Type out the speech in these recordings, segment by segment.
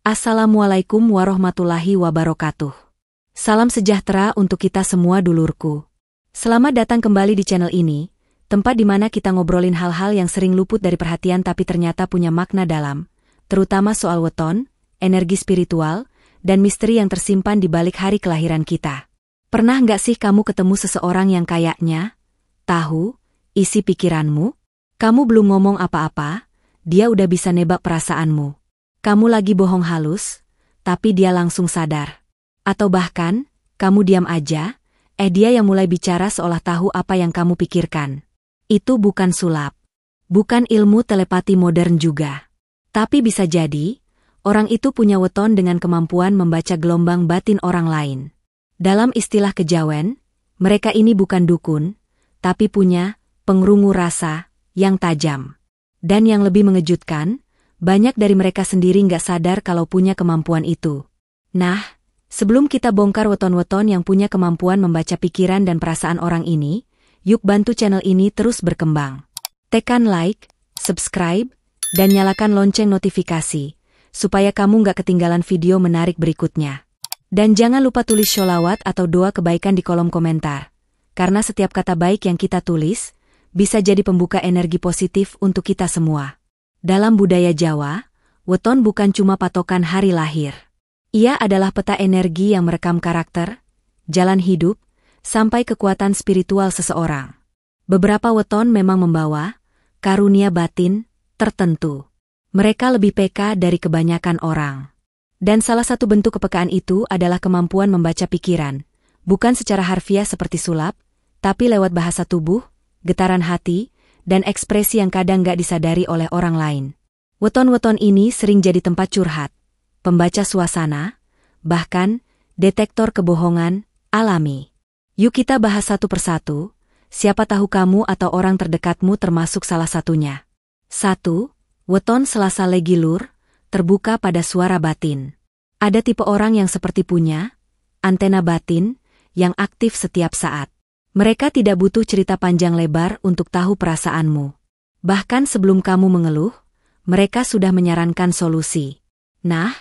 Assalamualaikum warahmatullahi wabarakatuh. Salam sejahtera untuk kita semua dulurku. Selamat datang kembali di channel ini, tempat di mana kita ngobrolin hal-hal yang sering luput dari perhatian tapi ternyata punya makna dalam, terutama soal weton, energi spiritual, dan misteri yang tersimpan di balik hari kelahiran kita. Pernah nggak sih kamu ketemu seseorang yang kayaknya tahu isi pikiranmu? Kamu belum ngomong apa-apa, dia udah bisa nebak perasaanmu. Kamu lagi bohong halus, tapi dia langsung sadar. Atau bahkan, kamu diam aja, dia yang mulai bicara seolah tahu apa yang kamu pikirkan. Itu bukan sulap. Bukan ilmu telepati modern juga. Tapi bisa jadi, orang itu punya weton dengan kemampuan membaca gelombang batin orang lain. Dalam istilah kejawen, mereka ini bukan dukun, tapi punya pengrungu rasa yang tajam. Dan yang lebih mengejutkan, banyak dari mereka sendiri nggak sadar kalau punya kemampuan itu. Nah, sebelum kita bongkar weton-weton yang punya kemampuan membaca pikiran dan perasaan orang ini, yuk bantu channel ini terus berkembang. Tekan like, subscribe, dan nyalakan lonceng notifikasi, supaya kamu nggak ketinggalan video menarik berikutnya. Dan jangan lupa tulis sholawat atau doa kebaikan di kolom komentar, karena setiap kata baik yang kita tulis, bisa jadi pembuka energi positif untuk kita semua. Dalam budaya Jawa, weton bukan cuma patokan hari lahir. Ia adalah peta energi yang merekam karakter, jalan hidup, sampai kekuatan spiritual seseorang. Beberapa weton memang membawa karunia batin tertentu. Mereka lebih peka dari kebanyakan orang. Dan salah satu bentuk kepekaan itu adalah kemampuan membaca pikiran, bukan secara harfiah seperti sulap, tapi lewat bahasa tubuh, getaran hati, dan ekspresi yang kadang gak disadari oleh orang lain. Weton-weton ini sering jadi tempat curhat, pembaca suasana, bahkan detektor kebohongan alami. Yuk kita bahas satu persatu, siapa tahu kamu atau orang terdekatmu termasuk salah satunya. 1. Weton Selasa Legi Lur, terbuka pada suara batin. Ada tipe orang yang seperti punya antena batin yang aktif setiap saat. Mereka tidak butuh cerita panjang lebar untuk tahu perasaanmu. Bahkan sebelum kamu mengeluh, mereka sudah menyarankan solusi. Nah,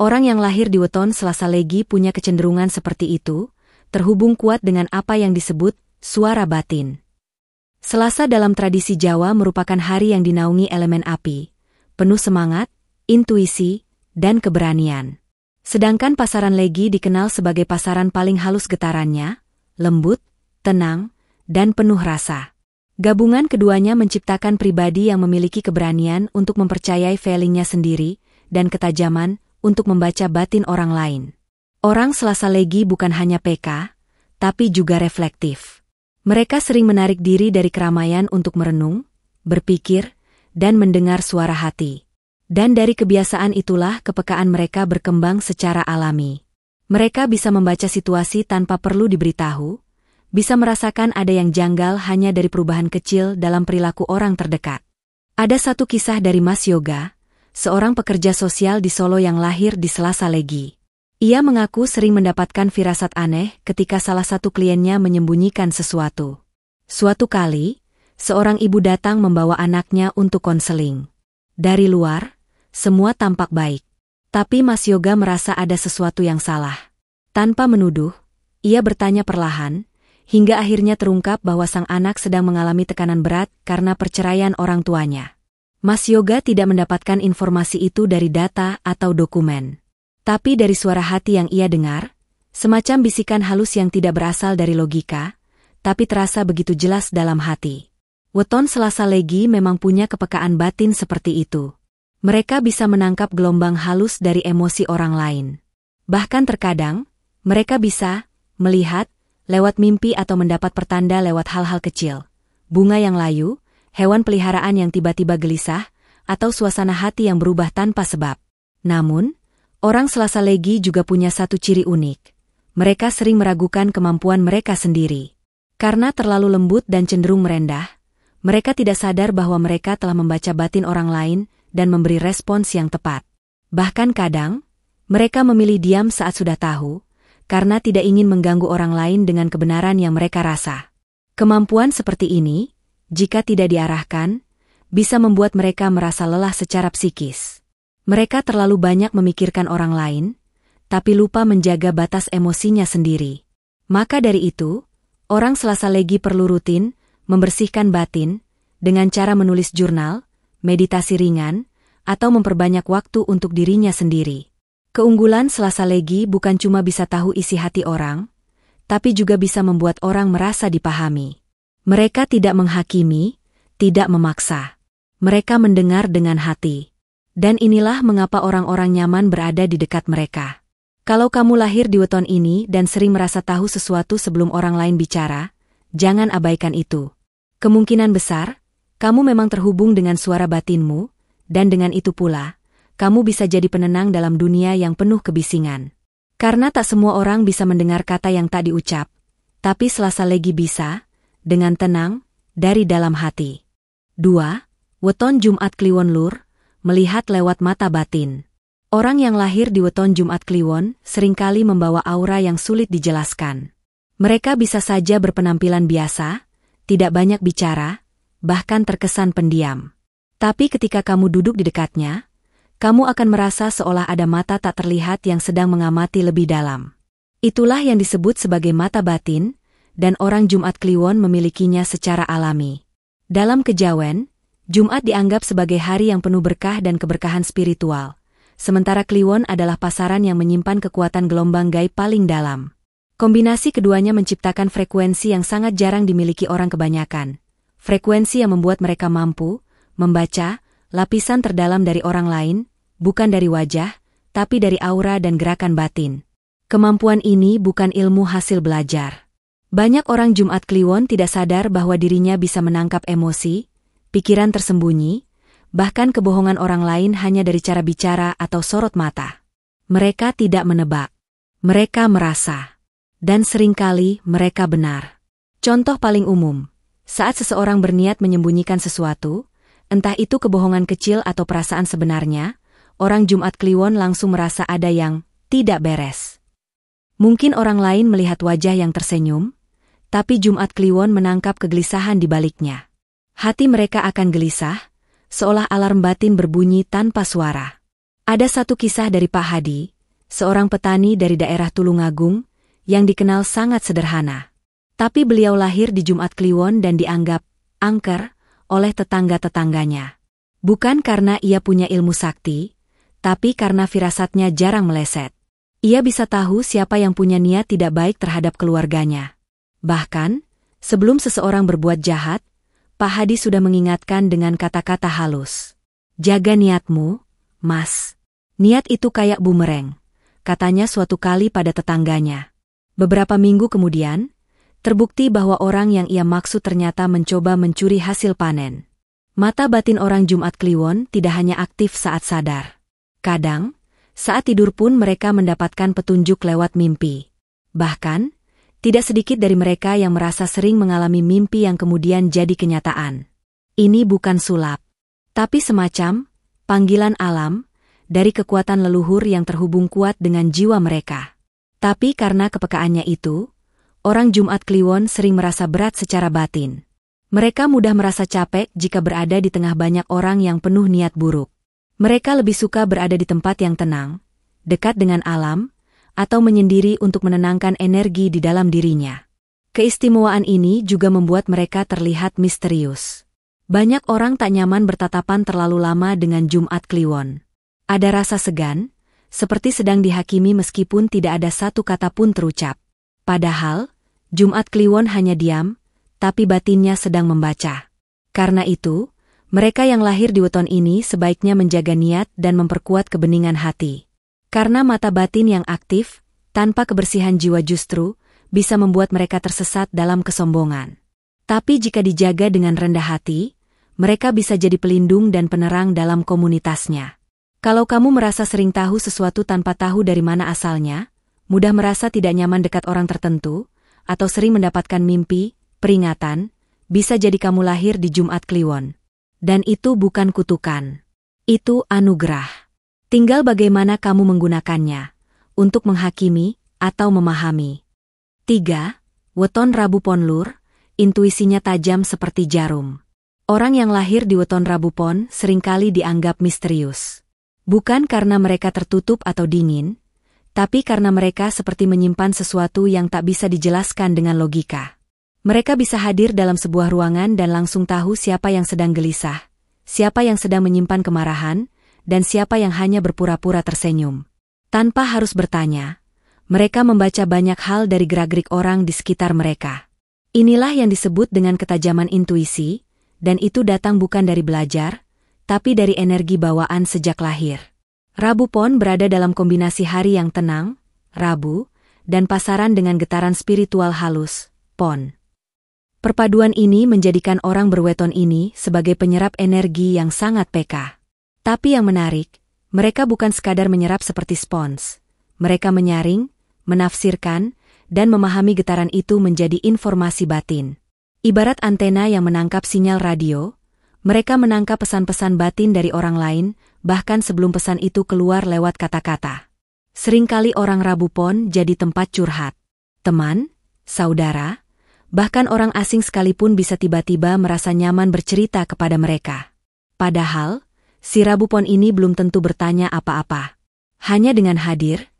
orang yang lahir di weton Selasa Legi punya kecenderungan seperti itu, terhubung kuat dengan apa yang disebut suara batin. Selasa dalam tradisi Jawa merupakan hari yang dinaungi elemen api, penuh semangat, intuisi, dan keberanian. Sedangkan pasaran Legi dikenal sebagai pasaran paling halus getarannya, lembut, tenang, dan penuh rasa. Gabungan keduanya menciptakan pribadi yang memiliki keberanian untuk mempercayai feelingnya sendiri dan ketajaman untuk membaca batin orang lain. Orang Selasa Legi bukan hanya peka, tapi juga reflektif. Mereka sering menarik diri dari keramaian untuk merenung, berpikir, dan mendengar suara hati. Dan dari kebiasaan itulah kepekaan mereka berkembang secara alami. Mereka bisa membaca situasi tanpa perlu diberitahu, bisa merasakan ada yang janggal hanya dari perubahan kecil dalam perilaku orang terdekat. Ada satu kisah dari Mas Yoga, seorang pekerja sosial di Solo yang lahir di Selasa Legi. Ia mengaku sering mendapatkan firasat aneh ketika salah satu kliennya menyembunyikan sesuatu. Suatu kali, seorang ibu datang membawa anaknya untuk konseling. Dari luar, semua tampak baik. Tapi Mas Yoga merasa ada sesuatu yang salah. Tanpa menuduh, ia bertanya perlahan, hingga akhirnya terungkap bahwa sang anak sedang mengalami tekanan berat karena perceraian orang tuanya. Mas Yoga tidak mendapatkan informasi itu dari data atau dokumen. Tapi dari suara hati yang ia dengar, semacam bisikan halus yang tidak berasal dari logika, tapi terasa begitu jelas dalam hati. Weton Selasa Legi memang punya kepekaan batin seperti itu. Mereka bisa menangkap gelombang halus dari emosi orang lain. Bahkan terkadang, mereka bisa melihat lewat mimpi atau mendapat pertanda lewat hal-hal kecil. Bunga yang layu, hewan peliharaan yang tiba-tiba gelisah, atau suasana hati yang berubah tanpa sebab. Namun, orang Selasa Legi juga punya satu ciri unik. Mereka sering meragukan kemampuan mereka sendiri. Karena terlalu lembut dan cenderung merendah, mereka tidak sadar bahwa mereka telah membaca batin orang lain dan memberi respons yang tepat. Bahkan kadang, mereka memilih diam saat sudah tahu, karena tidak ingin mengganggu orang lain dengan kebenaran yang mereka rasa. Kemampuan seperti ini, jika tidak diarahkan, bisa membuat mereka merasa lelah secara psikis. Mereka terlalu banyak memikirkan orang lain, tapi lupa menjaga batas emosinya sendiri. Maka dari itu, orang Selasa Legi perlu rutin membersihkan batin dengan cara menulis jurnal, meditasi ringan, atau memperbanyak waktu untuk dirinya sendiri. Keunggulan Selasa Legi bukan cuma bisa tahu isi hati orang, tapi juga bisa membuat orang merasa dipahami. Mereka tidak menghakimi, tidak memaksa. Mereka mendengar dengan hati. Dan inilah mengapa orang-orang nyaman berada di dekat mereka. Kalau kamu lahir di weton ini dan sering merasa tahu sesuatu sebelum orang lain bicara, jangan abaikan itu. Kemungkinan besar, kamu memang terhubung dengan suara batinmu, dan dengan itu pula, kamu bisa jadi penenang dalam dunia yang penuh kebisingan. Karena tak semua orang bisa mendengar kata yang tak diucap, tapi Selasa Legi bisa, dengan tenang, dari dalam hati. 2. Weton Jumat Kliwon Lur, melihat lewat mata batin. Orang yang lahir di weton Jumat Kliwon seringkali membawa aura yang sulit dijelaskan. Mereka bisa saja berpenampilan biasa, tidak banyak bicara, bahkan terkesan pendiam. Tapi ketika kamu duduk di dekatnya, kamu akan merasa seolah ada mata tak terlihat yang sedang mengamati lebih dalam. Itulah yang disebut sebagai mata batin, dan orang Jumat Kliwon memilikinya secara alami. Dalam kejawen, Jumat dianggap sebagai hari yang penuh berkah dan keberkahan spiritual, sementara Kliwon adalah pasaran yang menyimpan kekuatan gelombang gaib paling dalam. Kombinasi keduanya menciptakan frekuensi yang sangat jarang dimiliki orang kebanyakan. Frekuensi yang membuat mereka mampu membaca lapisan terdalam dari orang lain, bukan dari wajah, tapi dari aura dan gerakan batin. Kemampuan ini bukan ilmu hasil belajar. Banyak orang Jumat Kliwon tidak sadar bahwa dirinya bisa menangkap emosi, pikiran tersembunyi, bahkan kebohongan orang lain hanya dari cara bicara atau sorot mata. Mereka tidak menebak. Mereka merasa. Dan seringkali mereka benar. Contoh paling umum, saat seseorang berniat menyembunyikan sesuatu, entah itu kebohongan kecil atau perasaan sebenarnya, orang Jumat Kliwon langsung merasa ada yang tidak beres. Mungkin orang lain melihat wajah yang tersenyum, tapi Jumat Kliwon menangkap kegelisahan di baliknya. Hati mereka akan gelisah, seolah alarm batin berbunyi tanpa suara. Ada satu kisah dari Pak Hadi, seorang petani dari daerah Tulungagung, yang dikenal sangat sederhana. Tapi beliau lahir di Jumat Kliwon dan dianggap angker oleh tetangga-tetangganya. Bukan karena ia punya ilmu sakti, tapi karena firasatnya jarang meleset. Ia bisa tahu siapa yang punya niat tidak baik terhadap keluarganya. Bahkan, sebelum seseorang berbuat jahat, Pak Hadi sudah mengingatkan dengan kata-kata halus. Jaga niatmu, Mas. Niat itu kayak bumerang, katanya suatu kali pada tetangganya. Beberapa minggu kemudian, terbukti bahwa orang yang ia maksud ternyata mencoba mencuri hasil panen. Mata batin orang Jumat Kliwon tidak hanya aktif saat sadar. Kadang, saat tidur pun mereka mendapatkan petunjuk lewat mimpi. Bahkan, tidak sedikit dari mereka yang merasa sering mengalami mimpi yang kemudian jadi kenyataan. Ini bukan sulap, tapi semacam panggilan alam dari kekuatan leluhur yang terhubung kuat dengan jiwa mereka. Tapi karena kepekaannya itu, orang Jumat Kliwon sering merasa berat secara batin. Mereka mudah merasa capek jika berada di tengah banyak orang yang penuh niat buruk. Mereka lebih suka berada di tempat yang tenang, dekat dengan alam, atau menyendiri untuk menenangkan energi di dalam dirinya. Keistimewaan ini juga membuat mereka terlihat misterius. Banyak orang tak nyaman bertatapan terlalu lama dengan Jumat Kliwon. Ada rasa segan, seperti sedang dihakimi meskipun tidak ada satu kata pun terucap. Padahal, Jumat Kliwon hanya diam, tapi batinnya sedang membaca. Karena itu, mereka yang lahir di weton ini sebaiknya menjaga niat dan memperkuat kebeningan hati. Karena mata batin yang aktif, tanpa kebersihan jiwa justru, bisa membuat mereka tersesat dalam kesombongan. Tapi jika dijaga dengan rendah hati, mereka bisa jadi pelindung dan penerang dalam komunitasnya. Kalau kamu merasa sering tahu sesuatu tanpa tahu dari mana asalnya, mudah merasa tidak nyaman dekat orang tertentu, atau sering mendapatkan mimpi, peringatan, bisa jadi kamu lahir di Jumat Kliwon. Dan itu bukan kutukan. Itu anugerah. Tinggal bagaimana kamu menggunakannya, untuk menghakimi atau memahami. 3. Weton Rabu Pon Lur, intuisinya tajam seperti jarum. Orang yang lahir di weton Rabu Pon seringkali dianggap misterius. Bukan karena mereka tertutup atau dingin, tapi karena mereka seperti menyimpan sesuatu yang tak bisa dijelaskan dengan logika. Mereka bisa hadir dalam sebuah ruangan dan langsung tahu siapa yang sedang gelisah, siapa yang sedang menyimpan kemarahan, dan siapa yang hanya berpura-pura tersenyum. Tanpa harus bertanya, mereka membaca banyak hal dari gerak-gerik orang di sekitar mereka. Inilah yang disebut dengan ketajaman intuisi, dan itu datang bukan dari belajar, tapi dari energi bawaan sejak lahir. Rabu Pon berada dalam kombinasi hari yang tenang, Rabu, dan pasaran dengan getaran spiritual halus, Pon. Perpaduan ini menjadikan orang berweton ini sebagai penyerap energi yang sangat peka. Tapi yang menarik, mereka bukan sekadar menyerap seperti spons. Mereka menyaring, menafsirkan, dan memahami getaran itu menjadi informasi batin. Ibarat antena yang menangkap sinyal radio, mereka menangkap pesan-pesan batin dari orang lain, bahkan sebelum pesan itu keluar lewat kata-kata. Seringkali orang Rabu Pon jadi tempat curhat. Teman, saudara, bahkan orang asing sekalipun bisa tiba-tiba merasa nyaman bercerita kepada mereka. Padahal, si Rabu Pon ini belum tentu bertanya apa-apa. Hanya dengan hadir,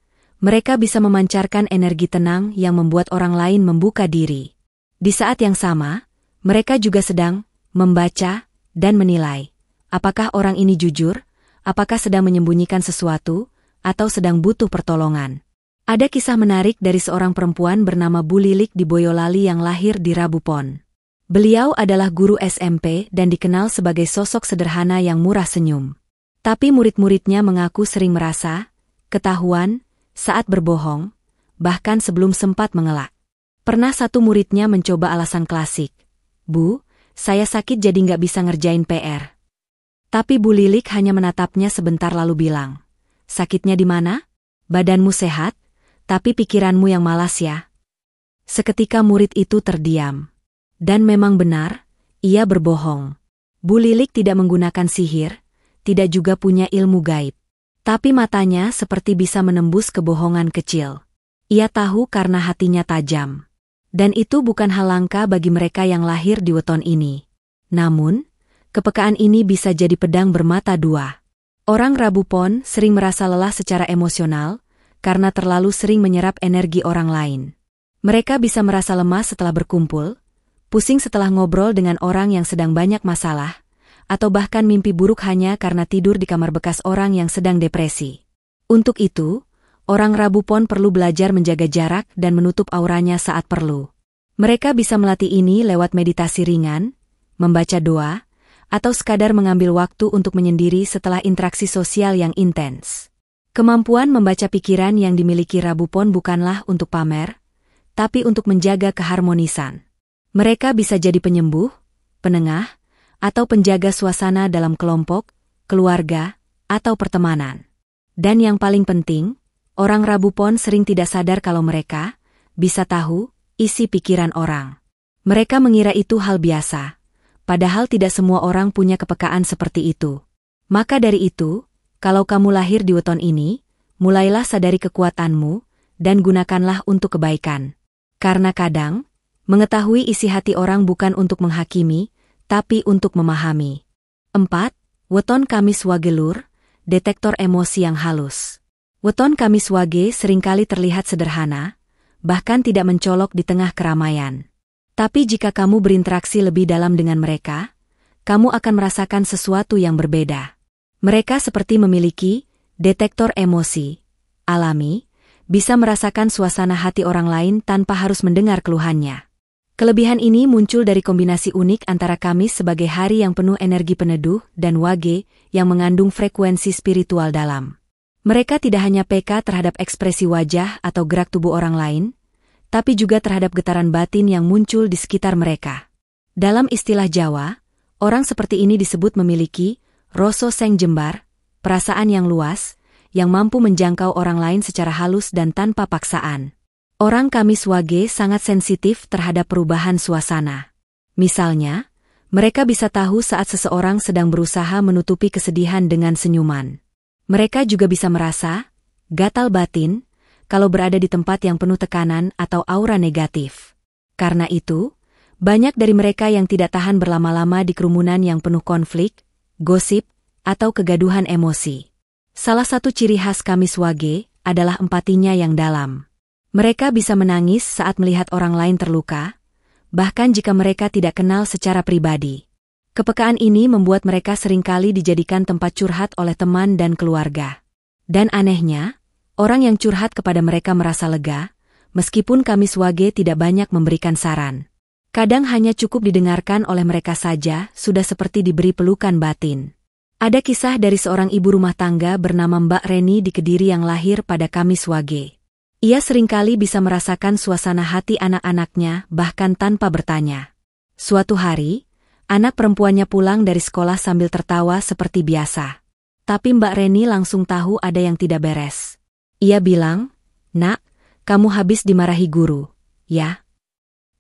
mereka bisa memancarkan energi tenang yang membuat orang lain membuka diri. Di saat yang sama, mereka juga sedang membaca dan menilai, apakah orang ini jujur, apakah sedang menyembunyikan sesuatu, atau sedang butuh pertolongan. Ada kisah menarik dari seorang perempuan bernama Bu Lilik di Boyolali yang lahir di Rabu Pon. Beliau adalah guru SMP dan dikenal sebagai sosok sederhana yang murah senyum. Tapi murid-muridnya mengaku sering merasa ketahuan saat berbohong, bahkan sebelum sempat mengelak. Pernah satu muridnya mencoba alasan klasik, "Bu, saya sakit jadi nggak bisa ngerjain PR." Tapi Bu Lilik hanya menatapnya sebentar lalu bilang, "Sakitnya di mana? Badanmu sehat? Tapi pikiranmu yang malas ya." Seketika murid itu terdiam. Dan memang benar, ia berbohong. Bu Lilik tidak menggunakan sihir, tidak juga punya ilmu gaib. Tapi matanya seperti bisa menembus kebohongan kecil. Ia tahu karena hatinya tajam. Dan itu bukan hal langka bagi mereka yang lahir di weton ini. Namun, kepekaan ini bisa jadi pedang bermata dua. Orang Rabu Pon sering merasa lelah secara emosional, karena terlalu sering menyerap energi orang lain. Mereka bisa merasa lemas setelah berkumpul, pusing setelah ngobrol dengan orang yang sedang banyak masalah, atau bahkan mimpi buruk hanya karena tidur di kamar bekas orang yang sedang depresi. Untuk itu, orang Rabu Pon perlu belajar menjaga jarak dan menutup auranya saat perlu. Mereka bisa melatih ini lewat meditasi ringan, membaca doa, atau sekadar mengambil waktu untuk menyendiri setelah interaksi sosial yang intens. Kemampuan membaca pikiran yang dimiliki Rabu Pon bukanlah untuk pamer, tapi untuk menjaga keharmonisan. Mereka bisa jadi penyembuh, penengah, atau penjaga suasana dalam kelompok, keluarga, atau pertemanan. Dan yang paling penting, orang Rabu Pon sering tidak sadar kalau mereka bisa tahu isi pikiran orang. Mereka mengira itu hal biasa, padahal tidak semua orang punya kepekaan seperti itu. Maka dari itu, kalau kamu lahir di weton ini, mulailah sadari kekuatanmu, dan gunakanlah untuk kebaikan. Karena kadang, mengetahui isi hati orang bukan untuk menghakimi, tapi untuk memahami. 4. Weton Kamis Wage Lur, detektor emosi yang halus. Weton Kamis Wage seringkali terlihat sederhana, bahkan tidak mencolok di tengah keramaian. Tapi jika kamu berinteraksi lebih dalam dengan mereka, kamu akan merasakan sesuatu yang berbeda. Mereka seperti memiliki detektor emosi alami, bisa merasakan suasana hati orang lain tanpa harus mendengar keluhannya. Kelebihan ini muncul dari kombinasi unik antara Kamis sebagai hari yang penuh energi peneduh dan Wage yang mengandung frekuensi spiritual dalam. Mereka tidak hanya peka terhadap ekspresi wajah atau gerak tubuh orang lain, tapi juga terhadap getaran batin yang muncul di sekitar mereka. Dalam istilah Jawa, orang seperti ini disebut memiliki rasa sing jembar, perasaan yang luas, yang mampu menjangkau orang lain secara halus dan tanpa paksaan. Orang Kamis Wage sangat sensitif terhadap perubahan suasana. Misalnya, mereka bisa tahu saat seseorang sedang berusaha menutupi kesedihan dengan senyuman. Mereka juga bisa merasa gatal batin kalau berada di tempat yang penuh tekanan atau aura negatif. Karena itu, banyak dari mereka yang tidak tahan berlama-lama di kerumunan yang penuh konflik, gosip, atau kegaduhan emosi. Salah satu ciri khas Kamiswage adalah empatinya yang dalam. Mereka bisa menangis saat melihat orang lain terluka, bahkan jika mereka tidak kenal secara pribadi. Kepekaan ini membuat mereka seringkali dijadikan tempat curhat oleh teman dan keluarga. Dan anehnya, orang yang curhat kepada mereka merasa lega, meskipun Kamiswage tidak banyak memberikan saran. Kadang hanya cukup didengarkan oleh mereka saja, sudah seperti diberi pelukan batin. Ada kisah dari seorang ibu rumah tangga bernama Mbak Reni di Kediri yang lahir pada Kamiswage. Ia seringkali bisa merasakan suasana hati anak-anaknya bahkan tanpa bertanya. Suatu hari, anak perempuannya pulang dari sekolah sambil tertawa seperti biasa. Tapi Mbak Reni langsung tahu ada yang tidak beres. Ia bilang, "Nak, kamu habis dimarahi guru, ya?"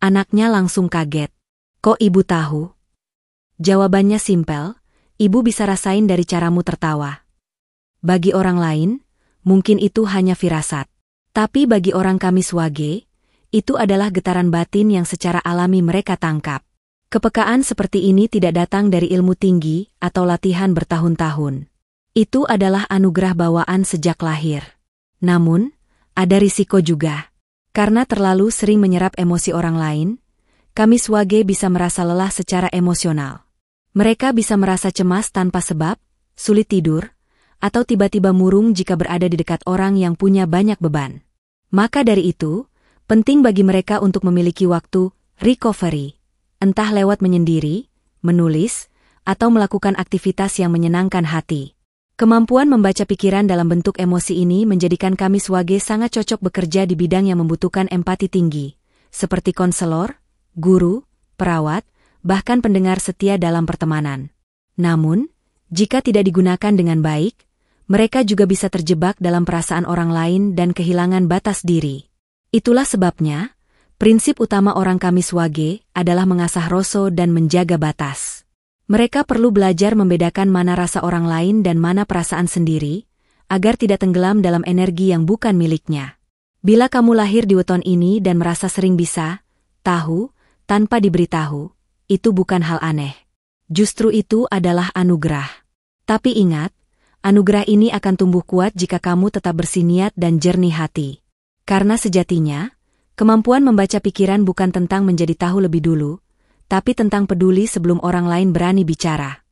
Anaknya langsung kaget. "Kok ibu tahu?" Jawabannya simpel, "Ibu bisa rasain dari caramu tertawa." Bagi orang lain, mungkin itu hanya firasat. Tapi bagi orang Kamiswage, itu adalah getaran batin yang secara alami mereka tangkap. Kepekaan seperti ini tidak datang dari ilmu tinggi atau latihan bertahun-tahun. Itu adalah anugerah bawaan sejak lahir. Namun, ada risiko juga. Karena terlalu sering menyerap emosi orang lain, Kamiswage bisa merasa lelah secara emosional. Mereka bisa merasa cemas tanpa sebab, sulit tidur, atau tiba-tiba murung jika berada di dekat orang yang punya banyak beban. Maka dari itu, penting bagi mereka untuk memiliki waktu recovery, entah lewat menyendiri, menulis, atau melakukan aktivitas yang menyenangkan hati. Kemampuan membaca pikiran dalam bentuk emosi ini menjadikan Kamiswage sangat cocok bekerja di bidang yang membutuhkan empati tinggi, seperti konselor, guru, perawat, bahkan pendengar setia dalam pertemanan. Namun, jika tidak digunakan dengan baik, mereka juga bisa terjebak dalam perasaan orang lain dan kehilangan batas diri. Itulah sebabnya, prinsip utama orang Kamiswage adalah mengasah rasa dan menjaga batas. Mereka perlu belajar membedakan mana rasa orang lain dan mana perasaan sendiri, agar tidak tenggelam dalam energi yang bukan miliknya. Bila kamu lahir di weton ini dan merasa sering bisa tahu tanpa diberitahu, itu bukan hal aneh. Justru itu adalah anugerah. Tapi ingat, anugerah ini akan tumbuh kuat jika kamu tetap bersiniat dan jernih hati. Karena sejatinya, kemampuan membaca pikiran bukan tentang menjadi tahu lebih dulu, tapi tentang peduli sebelum orang lain berani bicara.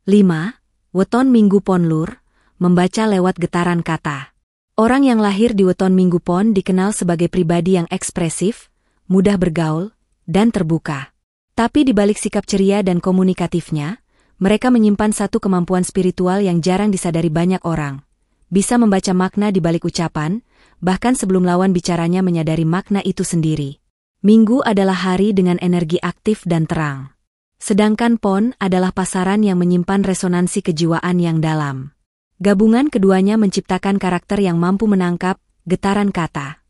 5. Weton Minggu Pon Lur, membaca lewat getaran kata. Orang yang lahir di weton Minggu Pon dikenal sebagai pribadi yang ekspresif, mudah bergaul, dan terbuka. Tapi di balik sikap ceria dan komunikatifnya, mereka menyimpan satu kemampuan spiritual yang jarang disadari banyak orang. Bisa membaca makna di balik ucapan, bahkan sebelum lawan bicaranya menyadari makna itu sendiri. Minggu adalah hari dengan energi aktif dan terang. Sedangkan Pon adalah pasaran yang menyimpan resonansi kejiwaan yang dalam. Gabungan keduanya menciptakan karakter yang mampu menangkap getaran kata.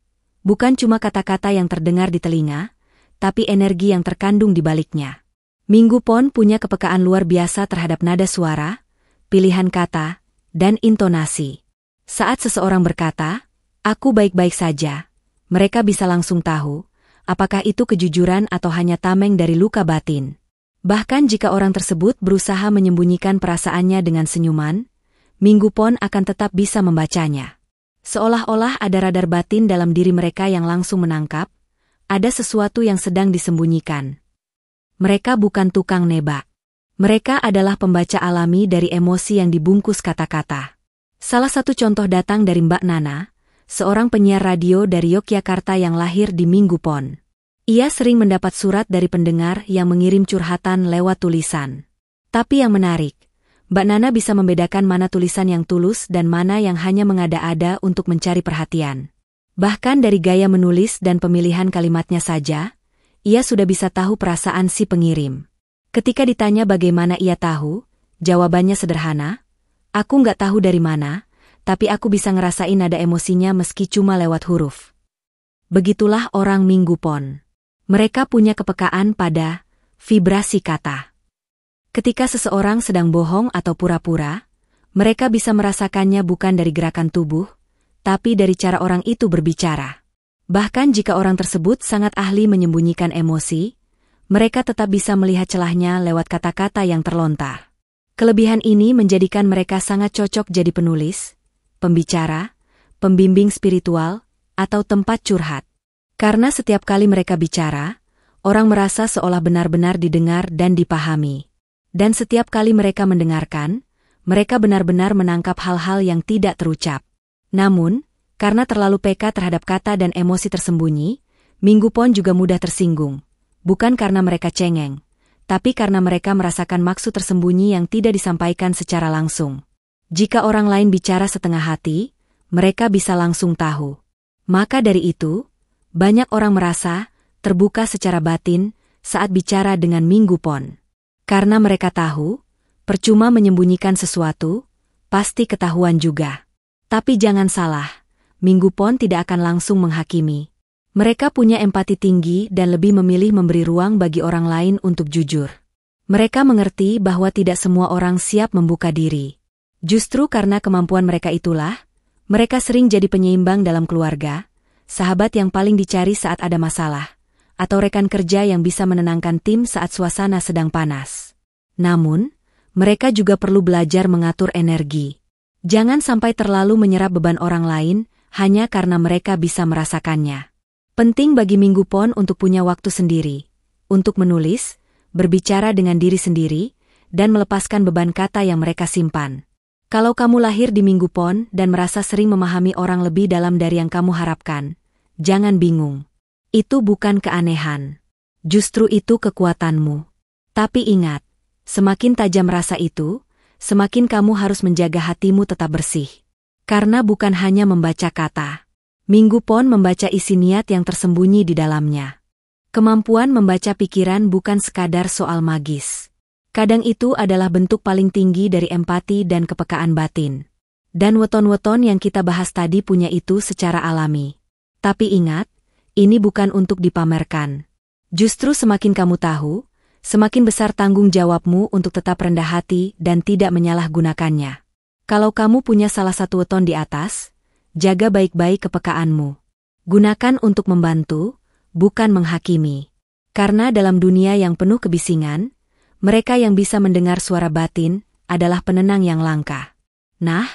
Bukan cuma kata-kata yang terdengar di telinga, tapi energi yang terkandung di baliknya. Minggu Pon punya kepekaan luar biasa terhadap nada suara, pilihan kata, dan intonasi. Saat seseorang berkata, "Aku baik-baik saja," mereka bisa langsung tahu, apakah itu kejujuran atau hanya tameng dari luka batin. Bahkan jika orang tersebut berusaha menyembunyikan perasaannya dengan senyuman, Minggu Pon akan tetap bisa membacanya. Seolah-olah ada radar batin dalam diri mereka yang langsung menangkap, ada sesuatu yang sedang disembunyikan. Mereka bukan tukang nebak. Mereka adalah pembaca alami dari emosi yang dibungkus kata-kata. Salah satu contoh datang dari Mbak Nana, seorang penyiar radio dari Yogyakarta yang lahir di Minggu Pon. Ia sering mendapat surat dari pendengar yang mengirim curhatan lewat tulisan. Tapi yang menarik, Mbak Nana bisa membedakan mana tulisan yang tulus dan mana yang hanya mengada-ada untuk mencari perhatian. Bahkan dari gaya menulis dan pemilihan kalimatnya saja, ia sudah bisa tahu perasaan si pengirim. Ketika ditanya bagaimana ia tahu, jawabannya sederhana, "Aku nggak tahu dari mana, tapi aku bisa ngerasain nada emosinya meski cuma lewat huruf." Begitulah orang Minggu Pon. Mereka punya kepekaan pada vibrasi kata. Ketika seseorang sedang bohong atau pura-pura, mereka bisa merasakannya bukan dari gerakan tubuh, tapi dari cara orang itu berbicara. Bahkan jika orang tersebut sangat ahli menyembunyikan emosi, mereka tetap bisa melihat celahnya lewat kata-kata yang terlontar. Kelebihan ini menjadikan mereka sangat cocok jadi penulis, pembicara, pembimbing spiritual, atau tempat curhat. Karena setiap kali mereka bicara, orang merasa seolah benar-benar didengar dan dipahami. Dan setiap kali mereka mendengarkan, mereka benar-benar menangkap hal-hal yang tidak terucap. Namun, karena terlalu peka terhadap kata dan emosi tersembunyi, Minggu Pon juga mudah tersinggung. Bukan karena mereka cengeng, tapi karena mereka merasakan maksud tersembunyi yang tidak disampaikan secara langsung. Jika orang lain bicara setengah hati, mereka bisa langsung tahu. Maka dari itu, banyak orang merasa terbuka secara batin saat bicara dengan Minggu Pon. Karena mereka tahu, percuma menyembunyikan sesuatu, pasti ketahuan juga. Tapi jangan salah, Minggu Pon tidak akan langsung menghakimi. Mereka punya empati tinggi dan lebih memilih memberi ruang bagi orang lain untuk jujur. Mereka mengerti bahwa tidak semua orang siap membuka diri. Justru karena kemampuan mereka itulah, mereka sering jadi penyeimbang dalam keluarga, sahabat yang paling dicari saat ada masalah, atau rekan kerja yang bisa menenangkan tim saat suasana sedang panas. Namun, mereka juga perlu belajar mengatur energi. Jangan sampai terlalu menyerap beban orang lain hanya karena mereka bisa merasakannya. Penting bagi Minggu Pon untuk punya waktu sendiri, untuk menulis, berbicara dengan diri sendiri, dan melepaskan beban kata yang mereka simpan. Kalau kamu lahir di Minggu Pon dan merasa sering memahami orang lebih dalam dari yang kamu harapkan, jangan bingung. Itu bukan keanehan. Justru itu kekuatanmu. Tapi ingat, semakin tajam rasa itu, semakin kamu harus menjaga hatimu tetap bersih. Karena bukan hanya membaca kata. Minggu Pon membaca isi niat yang tersembunyi di dalamnya. Kemampuan membaca pikiran bukan sekadar soal magis. Kadang itu adalah bentuk paling tinggi dari empati dan kepekaan batin. Dan weton-weton yang kita bahas tadi punya itu secara alami. Tapi ingat, ini bukan untuk dipamerkan. Justru semakin kamu tahu, semakin besar tanggung jawabmu untuk tetap rendah hati dan tidak menyalahgunakannya. Kalau kamu punya salah satu weton di atas, jaga baik-baik kepekaanmu. Gunakan untuk membantu, bukan menghakimi. Karena dalam dunia yang penuh kebisingan, mereka yang bisa mendengar suara batin adalah penenang yang langka. Nah,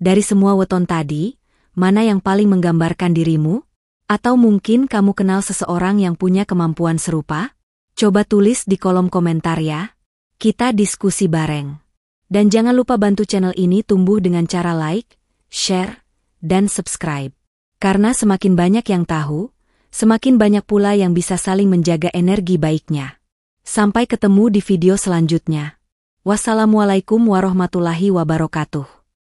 dari semua weton tadi, mana yang paling menggambarkan dirimu? Atau mungkin kamu kenal seseorang yang punya kemampuan serupa? Coba tulis di kolom komentar ya. Kita diskusi bareng. Dan jangan lupa bantu channel ini tumbuh dengan cara like, share, dan subscribe. Karena semakin banyak yang tahu, semakin banyak pula yang bisa saling menjaga energi baiknya. Sampai ketemu di video selanjutnya. Wassalamualaikum warahmatullahi wabarakatuh.